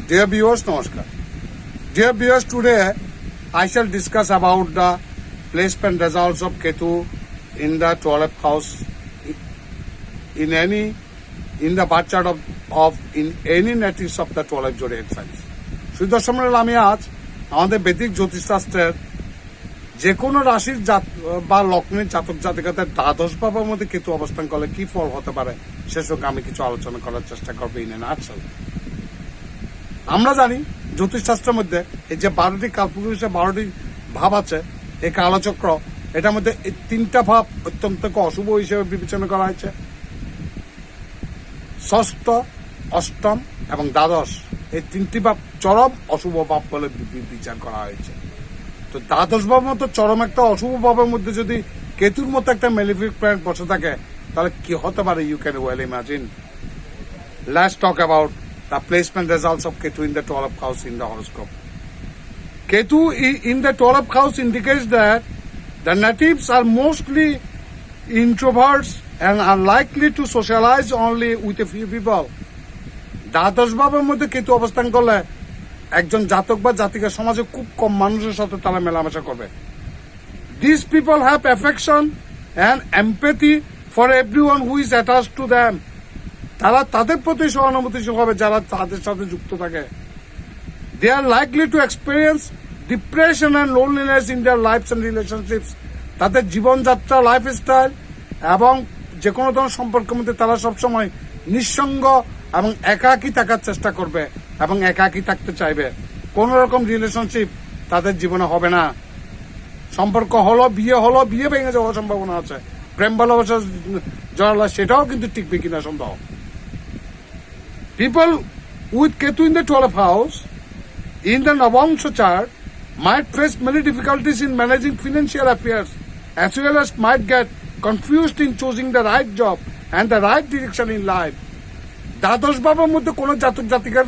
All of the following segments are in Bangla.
Dear viewers, Namaskar. Dear viewers, today I shall discuss about the placement results of Ketu in the 12th house in the birth chart of in any natives of the 12 zodiac signs. সুদর্শন আমি আজ আমাদের বৈদিক জ্যোতিষশাস্ত্রের যে কোনো রাশির বা লগ্নের জাতক জাতিকাদের দ্বাদশ ভাবের মধ্যে কেতু অবস্থান করলে কি ফল হতে পারে সে সঙ্গে আমি কিছু আলোচনা করার চেষ্টা করবো ইন এ নাটসেল। আমরা জানি জ্যোতিষশাস্ত্রের মধ্যে এই যে 12টি কালপুরুষে 12টি ভাব আছে, এই কালচক্র, এটার মধ্যে এই 3টা ভাব অত্যন্ত অশুভ হিসেবে বিবেচনা করা হয়েছে। ষষ্ঠ, অষ্টম এবং দ্বাদশ, এই 3টি ভাব চরম অশুভ ভাব বলে বিচার করা হয়েছে। তো দ্বাদশ ভাব মতো চরম একটা অশুভ ভাবের মধ্যে যদি কেতুর মতো একটা মেলিফিক প্ল্যানেট বসে থাকে তাহলে কি হতে পারে, you can well imagine. Let's talk about the placement results of Ketu in the 12th house in the horoscope. Ketu in the 12th house indicates that the natives are mostly introverts and are likely to socialize only with a few people. দ্বাদশ ভাবের মধ্যে কেতু অবস্থান করলে একজন জাতক বা জাতিকা সমাজে খুব কম মানুষের সাথে তারা মেলামেশা করবে। These people have affection and empathy for everyone who is attached to them. তারা তাদের প্রতি সহানুভূতিশীল হবে যারা তাদের সাথে যুক্ত থাকে। They are likely to experience depression and loneliness in their lives and relationships. তাদের জীবনযাত্রা, লাইফস্টাইল এবং যে কোনো ধরনের সম্পর্কের মধ্যে তারা সবসময় নিঃসঙ্গ এবং একাকী থাকার চেষ্টা করবে এবং একাকী থাকতে চাইবে। কোন রকম রিলেশনশিপ তাদের জীবনে হবে না। সম্পর্ক হলো, বিয়ে ভেঙে যাওয়ার সম্ভাবনা আছে। প্রেম ভালোবাসা জড়ালো সেটাও কিন্তু টিকবে কিনা সন্দেহ। People with Ketu in the 12th house in the Navamsha chart might face many difficulties in managing financial affairs, as well as might get confused in choosing the right job and the right direction in life. দ্বাদশ ভাবের মধ্যে কোন জাতক জাতিকার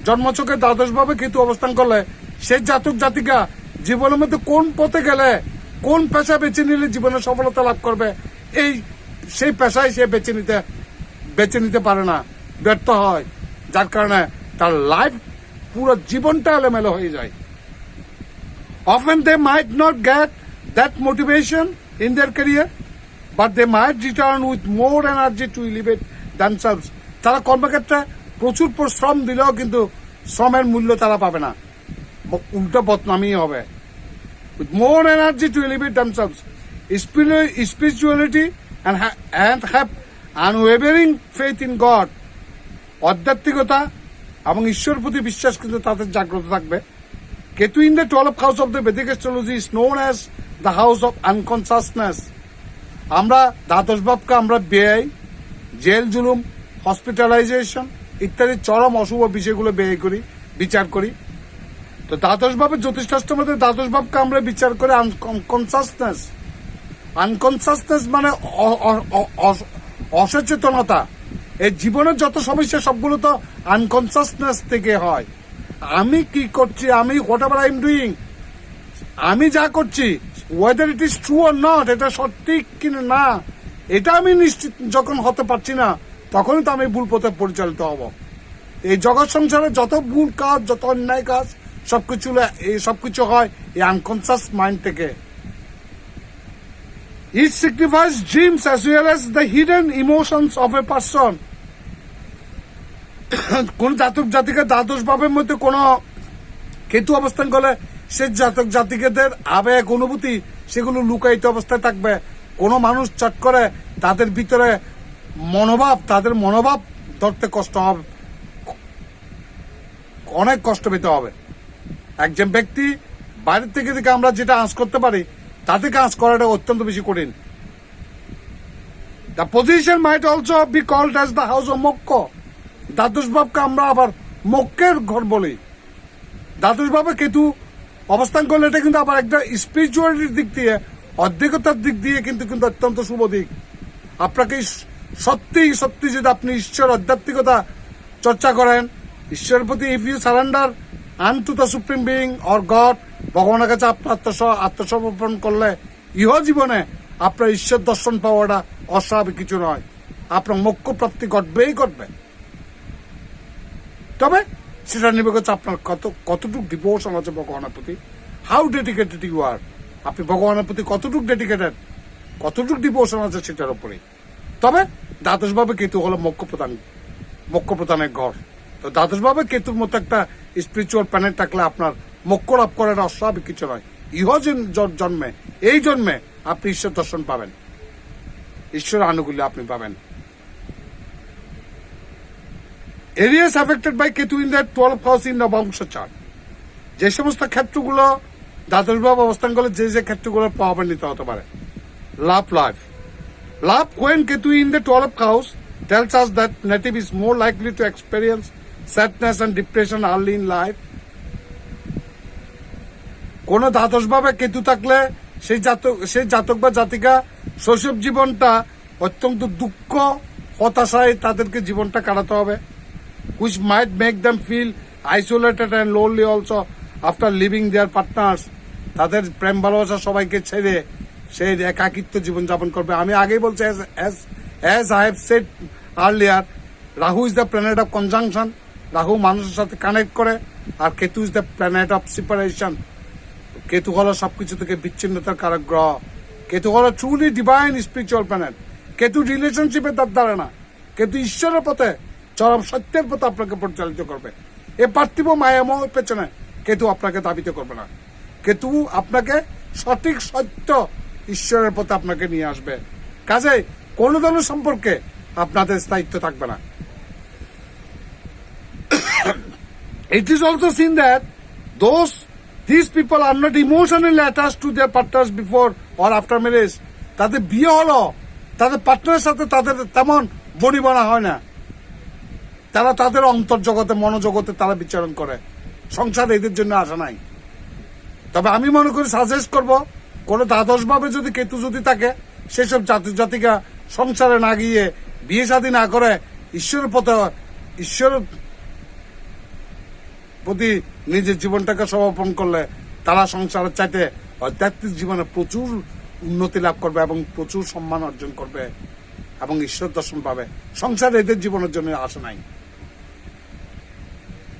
জন্মছকে দ্বাদশ ভাবে কেতু অবস্থান করলে সেই জাতক জাতিকা জীবনের মধ্যে কোন পথে গেলে, কোন পেশা বেছে নিলে জীবনে সফলতা লাভ করবে, সেই পেশায় সে বেছে নিতে পারে না, ব্যর্থ হয়, যার কারণে তার লাইফ পুরো জীবনটা এলোমেলো হয়ে যায়। Often they might not get that motivation in their career, but they might return with more energy to elevate themselves. তারা কর্মক্ষেত্রে প্রচুর পরিশ্রম দিলেও কিন্তু শ্রমের মূল্য তারা পাবে না, উল্টো বদনামই হবে। With more energy to elevate themselves, spirituality and have unwavering faith in God. আধ্যাত্মিকতা এবং ঈশ্বরের প্রতি বিশ্বাস কিন্তু তাদের জাগ্রত থাকবে। Ketu in the 12th house of the Vedic astrology is known as the house of unconsciousness. আমরা দ্বাদশ ভাবকে আমরা ব্যয়, জেল জুলুম, হসপিটালাইজেশন ইত্যাদি চরম অশুভ বিষয়গুলো বিচার করি। তো দ্বাদশ ভাবের জ্যোতিষশাস্ত্রের মধ্যে দ্বাদশ ভাবকে আমরা বিচার করে আনকনসাসনেস মানে অসচেতনতা। এই জীবনের যত সমস্যা সবগুলো তো আনকনসাসনেস থেকে হয়। আমি কি করছি, আমি what ever I am doing, আমি যা করছি weather it is true or not, এটা সত্যি কিনা না, এটা আমি নিশ্চিত যখন হতে পারছি না তখনই তো আমি ভুল পথে পরিচালিত হব। এই জগৎ সংসারে যত ভুল কাজ, যত অন্যায় কাজ সবকিছু হয় এই আনকনসাস মাইন্ড থেকে। It signifies dreams as well as the hidden emotions of a person. কোন জাতক জাতিকা দ্বাদশ ভাবের মধ্যে কোন কেতু অবস্থান করলে সে জাতক জাতিকাদের আবেগ অনুভূতি সেগুলো লুকায়িত অবস্থায় থাকবে। কোন মানুষ চট করে তাদের ভিতরে তাদের মনোভাব ধরতে কষ্ট হবে, অনেক কষ্ট পেতে হবে। একজন ব্যক্তি বাইরের থেকে আমরা যেটা আঁচ করতে পারি তাদেরকে আঁচ করাটা অত্যন্ত বেশি কঠিন। The position might also be called as the house of মোক্ষ। দ্বাদশ ভাবকে আমরা আবার মোক্ষের ঘর বলি। দ্বাদশ ভাবে কেতু অবস্থান করলে এটা কিন্তু আবার একটা স্পিরিচুয়ালিটির দিক দিয়ে, অধ্যিকতার দিক দিয়ে কিন্তু অত্যন্ত শুভ দিক। আপনাকে সত্যি যদি আপনি ঈশ্বর আধ্যাত্মিকতা চর্চা করেন, ঈশ্বরের প্রতি if you surrender unto the supreme being or God, ভগবানের কাছে আপনার আত্মসমর্পণ করলে ইহ জীবনে আপনার ঈশ্বর দর্শন পাওয়াটা অস্বাভাবিক কিছু নয়, আপনার মোক্ষ প্রাপ্তি ঘটবে। তবে সেটা নির্ভর করছে আপনার কতটুকু ডিভোশন আছে ভগবানের প্রতি, হাউ ডেডিকেটেড ইউ আর, আপনি ভগবানের প্রতি কতটুকু ডেডিকেটেড, কতটুকু ডিভোশন আছে সেটার উপরে। তবে দ্বাদশ ভাবে কেতু হলো মোক্ষ প্রদানের ঘর। তো দ্বাদশ ভাবে কেতুর মতো একটা স্পিরিচুয়াল প্ল্যানেট থাকলে আপনার মোক্ষ লাভ করার অস্বাভাবিক কিছু নয়। জন্মে এই জন্মে আপনি ঈশ্বর দর্শন পাবেন, ঈশ্বর আনুকূল্য আপনি পাবেন। Areas affected by Ketu in the 12th house in Navamsa chart, যে সমস্ত ক্ষেত্রগুলো দ্বাদশ ভাব অবস্থান করলে যে ক্ষেত্রগুলো প্রভাবান্বিত হতে পারে। Life when Ketu in the 12th house tells us that native is more likely to experience sadness and depression early in life. কোন দ্বাদশ ভাবে কেতু থাকলে সেই জাতক বা জাতিকা শৈশব জীবনটা অত্যন্ত দুঃখ হতাশায় তাদেরকে জীবনটা কাটাতে হবে, which might make them feel isolated and lonely also after leaving their partners. তাদের প্রেম ভালোবাসা সবাইকে ছেড়ে সেই একাকিত্ব জীবন যাপন করবে। আমি আগেই বলছি, as I have said earlier, Rahu is the planet of conjunction, Rahu মানুষের সাথে কানেক্ট করে, আর Ketu is the planet of separation. Ketu হলো সবকিছু থেকে বিচ্ছিন্নতার কারক গ্রহ। কেতু হলো truly divine spiritual planet. Ketu রিলেশনশিপে তার দ্বারা না, কেতু ঈশ্বরের পথে, চরম সত্যের পথে আপনাকে পরিচালিত করবে। এ পার্থিব মায়াময়ের পেছনে কেতু আপনাকে দাবিত করবে না। কেতু আপনাকে সঠিক সত্য ঈশ্বরের পথে আপনাকে নিয়ে আসবে। কাজেই কোন ধরনের সম্পর্কে আপনাদের স্থায়িত্ব থাকবে না। It is also seen that these people are not emotionally attached to their partners before or after marriage. তাদের বিয়ে হলো, তাদের পার্টনারের সাথে তাদের তেমন বনিবনা হয় না। তারা তাদের অন্তর্জগতে, মনোজগতে তারা বিচরণ করে। সংসার এদের জন্য আসা নাই। তবে আমি মনে করি, সাজেস্ট করব, কোন দ্বাদশ ভাবে যদি কেতু যদি থাকে, সেসব জাতিকা সংসারে না গিয়ে, বিয়ে শাদী না করে, ঈশ্বরের পথে, ঈশ্বরের প্রতি নিজের জীবনটাকে সমর্পণ করলে তারা সংসারের চাইতে আধ্যাত্মিক জীবনে প্রচুর উন্নতি লাভ করবে এবং প্রচুর সম্মান অর্জন করবে এবং ঈশ্বর দর্শন পাবে। সংসার এদের জীবনের জন্য আসে নাই।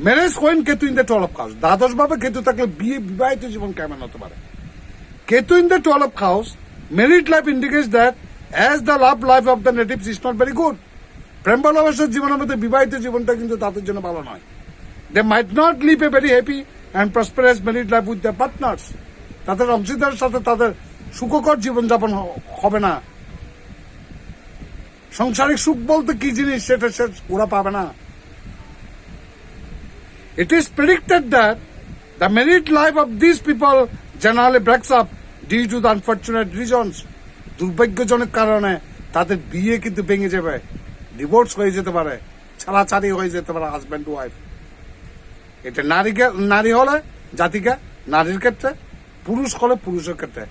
ম্যারেজ কোয়েন Ketu in the 12th house, দ্বাদশ ভাবে কেতু থাকলে বিবাহিত জীবন কেমন হতে পারে। Ketu in the 12th house, married life indicates that as the love life of the natives is not very good. প্রেম ভালোবাসার জীবনের মধ্যে বিবাহিত জীবনটা কিন্তু তাদের জন্য ভালো নয়। They might not live a very happy and prosperous married life with their partners. তাদের অংশীদারের সাথে তাদের সুখকর জীবনযাপন হবে না। সাংসারিক সুখ বলতে কি জিনিস সেটা ওরা পাবে না। It is predicted that the married life of these people generally breaks up due to the unfortunate reasons. দুর্ভাগ্যজনক কারণে তাদের বিয়ে কিন্তু ভেঙে যাবে, ডিভোর্স হয়ে যেতে পারে, ছাড়াছাড়ি হয়ে যেতে পারে হাজব্যান্ড ওয়াইফ। এটা নারী হলে জাতিকা নারীর ক্ষেত্রে, পুরুষ হলে পুরুষের ক্ষেত্রে।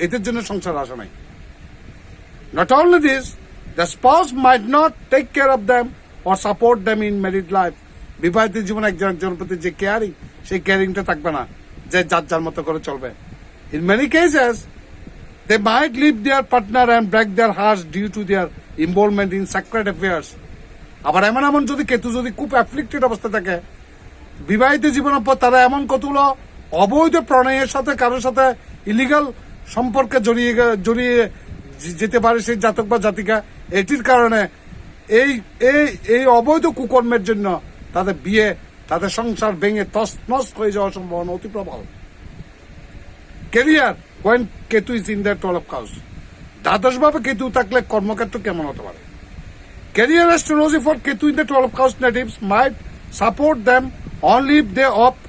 এদের জন্য সংসার আসে নাই। Not only this, the spouse might not take care of them or support them in married life. বিবাহিত জীবনে একজনের প্রতি যে কেয়ারিং, সেই কেয়ারিংটা থাকবে না, যে যার মতো করে চলবে। In many cases, they might leave their partner and break their hearts due to their involvement in sacred affairs. আবার এমন যদি কেতু যদি খুব অ্যাফ্লিক্টেড অবস্থা থাকে, বিবাহিত জীবনের পর তারা এমন কতগুলো অবৈধ প্রণয়ের সাথে, কারোর সাথে ইলিগাল সম্পর্কে জড়িয়ে যেতে পারে সেই জাতক বা জাতিকা। এটির কারণে এই অবৈধ কুকর্মের জন্য তাদের বিয়ে, তাদের সংসার ভেঙে তছনছ হয়ে যাওয়ার সম্ভাবনা অতি প্রবল। Career when Ketu is in the 12th house, দ্বাদশ ভাবে কেতু থাকলে কর্মক্ষেত্র কেমন হতে পারে। Career astrology for Ketu in the 12th house natives might support them only if they opt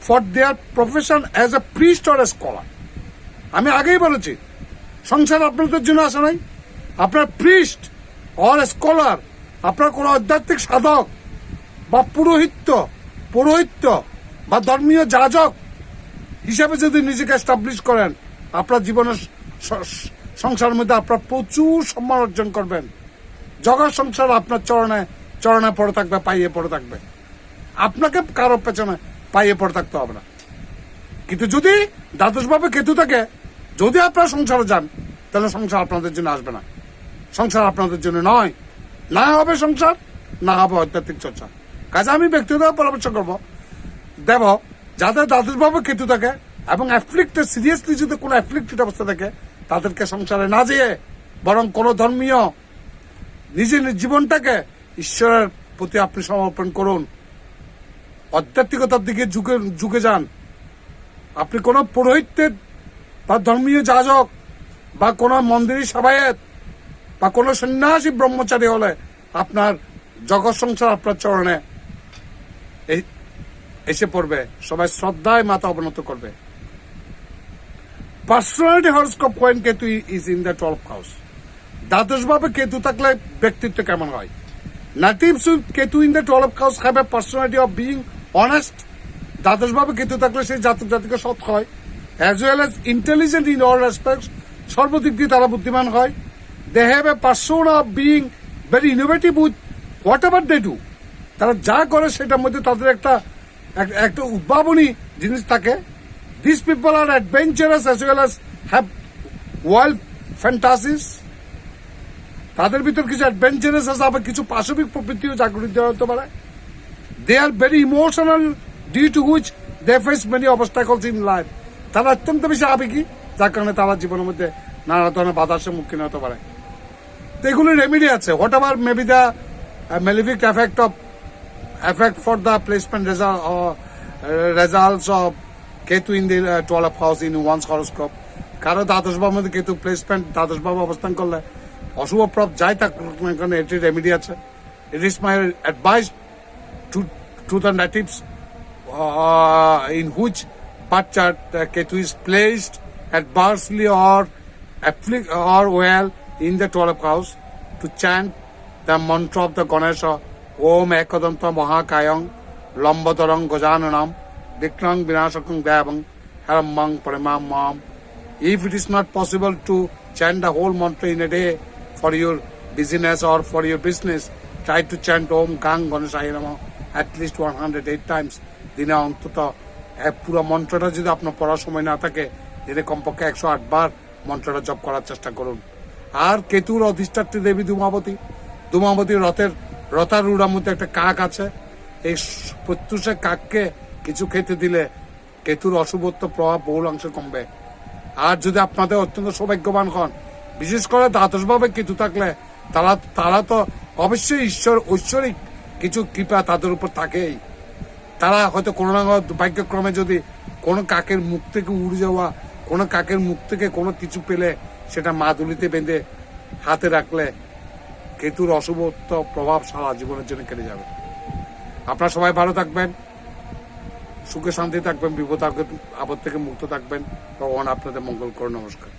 for their profession as a priest or a scholar. আমি আগেই বলেছি, সংসার আপনাদের জন্য আসে নাই। আপনার প্রিস্ট অর স্কলার, আপনার কোন আধ্যাত্মিক সাধক বা পুরোহিত্য বা ধর্মীয় যাজক হিসাবে যদি নিজেকে এস্টাবলিশ করেন, আপনার জীবনের সংসারের মধ্যে আপনার প্রচুর সম্মান অর্জন করবেন। জগৎ সংসার আপনার চরণে পড়ে থাকবে, পাইয়ে পড়ে থাকবে। আপনাকে কারো পেছনে পাইয়ে পড়ে থাকতে হবে না। কিন্তু যদি দ্বাদশ ভাবে কেতু থাকে, যদি আপনারা সংসারে যান, তাহলে সংসার আপনাদের জন্য আসবে না। সংসার আপনাদের জন্য নয়, না হবে সংসার, না হবে আধ্যাত্মিক চর্চা। কাজে আমি ব্যক্তিগত পরামর্শ করবো দেব যাদের দ্বাদশভাবে কেতু থাকে এবং অ্যাফ্লিক্টেড সিরিয়াসলি যদি কোনো অ্যাফ্লিক্টেড অবস্থা থাকে তাদেরকে সংসারে না যেয়ে বরং কোনো ধর্মীয় নিজের জীবনটাকে ঈশ্বরের প্রতি আপনি সমর্পণ করুন, আধ্যাত্মিকতার দিকে ঝুঁকে যান। আপনি কোনো পুরোহিতের বা ধর্মীয় যাজক বা কোনো মন্দিরের সেবায়েত বা কোনো সন্ন্যাসী ব্রহ্মচারী হলে আপনার জগৎ সংসার আপনার চরণে এসে পড়বে, সবাই শ্রদ্ধায় মাথা অবনত করবে। Personality horoscope when Ketu is in the 12th house. দ্বাদশভাবে কেতু থাকলে ব্যক্তিত্ব কেমন হয়? Natives with Ketu in the 12th house have a personality of being honest. দ্বাদশভাবে কেতু থাকলে সেই জাতক জাতিকে সৎ হয়, as well as intelligent in all respects. সর্বদিক দিয়ে তারা বুদ্ধিমান হয়। They have a persona of being very innovative with whatever they do. তারা যা করে সেটার মধ্যে তাদের একটা উদ্ভাবনী জিনিস থাকে। These people are adventurous as well as have wild fantasies. তাদের ভিতর কিছু অ্যাডভেঞ্চারাস আছে, আবার কিছু পাশবিক প্রবৃত্তিও জাগরিত হতে পারে। They are very emotional due to which they face many obstacles in life. তারা অত্যন্ত বেশি আবেগী, যার কারণে তারা জীবনের মধ্যে নানা ধরনের বাধার সম্মুখীন হতে পারে। তো এগুলো রেমেডি আছে। Whatever maybe the malefic effect for the placement results of Ketu in the 12th house in one's horoscope. কারো দ্বাদশভাবের মধ্যে কেতু প্লেসমেন্ট দ্বাদশভাবে অবস্থান করলে অশুভ প্রভাব যাই থাকুক না কেন এটি রেমেডি আছে। It is my advice to the natives in which birth chart Ketu is placed adversely or well in the 12th house to chant the mantra of the Ganesha Om Ekadanta Mahakayang Lambadorang Gajananam Vikrang Vinashakang Devang Haramang Paramam Mam. If it is not possible to chant the whole mantra in a day for your business or for your business, try to chant Om Gang Ganeshaya Namah at least 108 times. দিনে অন্তত পুরো মন্ত্রটা যদি আপনার পড়ার সময় না থাকে, দিনে কমপক্ষে 108 বার মন্ত্রটা জপ করার চেষ্টা করুন। আর কেতুর অধিষ্ঠাত্রী দেবী ধূমাবতী রথারূঢ়ার মধ্যে একটা কাক আছে। এই প্রত্যুষে কাককে কিছু খেতে দিলে কেতুর অশুভত্ব প্রভাব বহুলাংশে কমবে। আর যদি আপনাদের অত্যন্ত সৌভাগ্যবান হন, বিশেষ করে দ্বাদশভাবে কেতু থাকলে তারা তো অবশ্যই ঐশ্বরিক কিছু কৃপা তাদের উপর থাকেই। তারা হয়তো কোনো না কোনো দুর্ভাগ্যক্রমে যদি কোনো কাকের মুখ থেকে উড়ে যাওয়া, কোনো কাকের মুখ থেকে কোনো কিছু পেলে সেটা মাদুলিতে বেঁধে হাতে রাখলে কেতুর অশুভত্ব প্রভাব সারা জীবনের জন্য কেটে যাবে। আপনারা সবাই ভালো থাকবেন, সুখে শান্তি থাকবেন, বিপদ আপদ থেকে মুক্ত থাকবেন। ভগবান আপনাদের মঙ্গল করুন। নমস্কার।